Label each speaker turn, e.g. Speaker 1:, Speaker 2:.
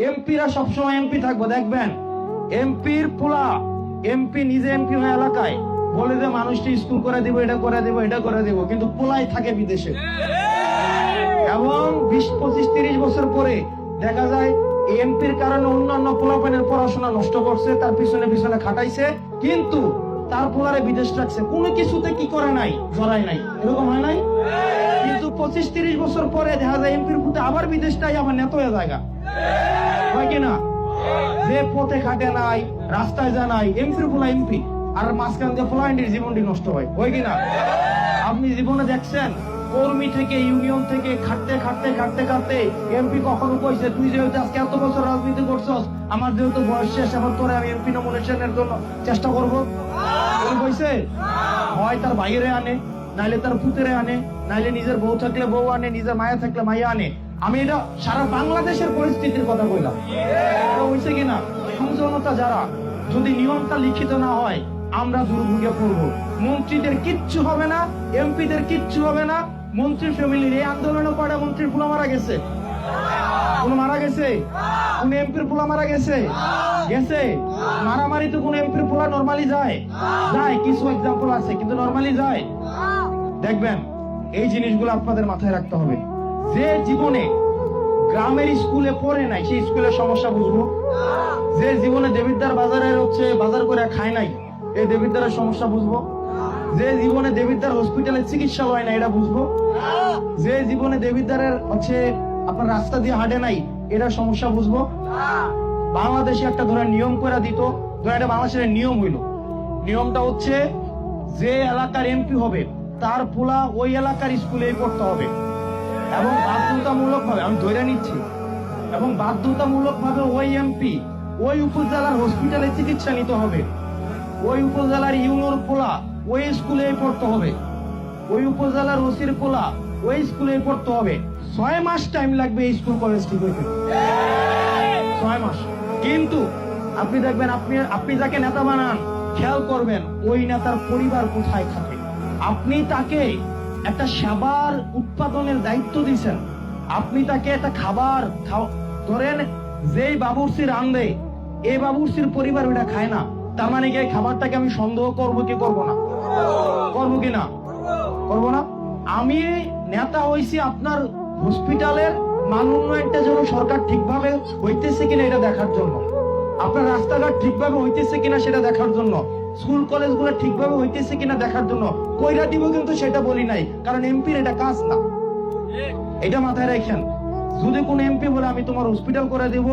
Speaker 1: এমপিরা সবসময় এমপি থাকবো, দেখবেন এমপির পোলা, এমপি নিজে এমপি হয়ে এলাকায় বলে যে মানুষটি স্কুল করে দিব, এটা করে দিব, এটা করে দিব, কিন্তু পোলাই থাকে বিদেশে। এবং 20, 25, 30 বছর পরে দেখা যায় এমপির কারণে অন্যান্য পোলাপানের পড়াশোনা নষ্ট করছে, তার পিছনে পিছনে খাটাইছে, কিন্তু তার পোলারে বিদেশ রাখছে, কোনো কিছুতে কি করে নাই, জড়াই নাই। এরকম হয় নাই? কিন্তু 25, 30 বছর পরে দেখা যায় এমপির পুতে আবার বিদেশটাই আবার নেতা হয়ে জায়গা, হয় কিনা? যে পথে খাটে নাই, রাস্তায় যা নাই, এমপির পোলা এমপি, আর মাঝখান দিয়ে পোলাইন্ডির জীবনটি নষ্ট হয় কিনা? আপনি জীবনে দেখছেন কর্মী থেকে, ইউনিয়ন থেকে খাটতে খাটতে খাটতে খাটতে এমপি কখনো কইছে তুই যেহেতু আজকে এত বছর রাজনীতি করছস, আমার যেহেতু বয়স শেষ, এখন তোরে আমি এমপি নমিনেশনের জন্য চেষ্টা করবো? কইছে? হয় তার ভাইয়েরে আনে, নাইলে তার পুতেরে আনে, নাইলে নিজের বউ থাকলে বউ আনে, নিজের মায়া থাকলে মাইয়া আনে। আমি এটা সারা বাংলাদেশের পরিস্থিতির কথা কইলাম। এটা হইছে কিনা? জনতা যারা, যদি নিয়মটা লিখিত না হয় আমরা দুর্ভোগে পড়বো। মন্ত্রীদের কিচ্ছু হবে না, এমপিদের কিচ্ছু হবে না। মন্ত্রী ফ্যামিলির এই আন্দোলনে কয়টা মন্ত্রীর পোলা মারা গেছে? কোন মারা গেছে? কোন এমপির পোলা মারা গেছে? গেছে? মারামারি তো কোন এমপির পোলা নরমালি যায়? কিছু এক্সাম্পল আছে, কিন্তু নরমালি যায়? দেখবেন এই জিনিসগুলো আপনাদের মাথায় রাখতে হবে। যে জীবনে গ্রামের স্কুলে পড়ে নাই সেই স্কুলের সমস্যা বুঝবো। যে জীবনে দেবিদ্বার বাজারে বাজার করে খায় নাই, এই দেবিদ্বারের সমস্যা বুঝবো। যে জীবনে দেবিদ্বার হসপিটালে চিকিৎসা হয় না, এটা বুঝবো। যে জীবনে দেবিদ্বারের আপনার রাস্তা দিয়ে হাঁটে নাই, এটা সমস্যা বুঝবো। বাংলাদেশে একটা ধরেন নিয়ম করে দিত, ধরেন এটা বাংলাদেশের নিয়ম হইল, নিয়মটা হচ্ছে যে এলাকার এমপি হবে তার পোলা ওই এলাকার স্কুলেই পড়তে হবে, এবং বাধ্যতামূলক ভাবে, আমি ধরে নিচ্ছি, এবং বাধ্যতামূলক ভাবে ওই এমপি ওই উপজেলার হসপিটালে চিকিৎসা নিতে হবে, ওই উপজেলার ইউনোর পোলা ওই স্কুলে পড়তে হবে, ওই উপজেলার ওসির পোলা ওই স্কুলে পড়তে হবে। 6 মাস টাইম লাগবে এই স্কুল কলেজ ঠিক হইতে, 6 মাস। কিন্তু আপনি দেখবেন আপনি যাকে নেতা বানান, খেয়াল করবেন ওই নেতার পরিবার কোথায় থাকে। আপনি তাকে একটা সেবার উৎপাদনের দায়িত্ব দিয়েছেন, আপনি তাকে একটা খাবার ধরেন যেই বাবুর্চি রান্ধে, এই বাবুর্চির পরিবার ওইটা খায় না, তার মানে কি খাবারটাকে আমি সন্দেহ করবো কি করবো না? করবো কিনা? করবো না? আমি নেতা হইছি আপনার হসপিটালের মান উন্নয়নটা যেন সরকার ঠিকভাবে হইতেছে কিনা এটা দেখার জন্য, আপনার রাস্তাঘাট ঠিকভাবে হইতেছে কিনা সেটা দেখার জন্য, স্কুল কলেজ গুলো ঠিকভাবে হইতেছে কিনা দেখার জন্য। কইরা দিব কিন্তু সেটা বলি নাই, কারণ এমপির এটা কাজ না। এটা মাথায় রাখেন। যদি কোন এমপি বলে আমি তোমার হসপিটাল করে দেব,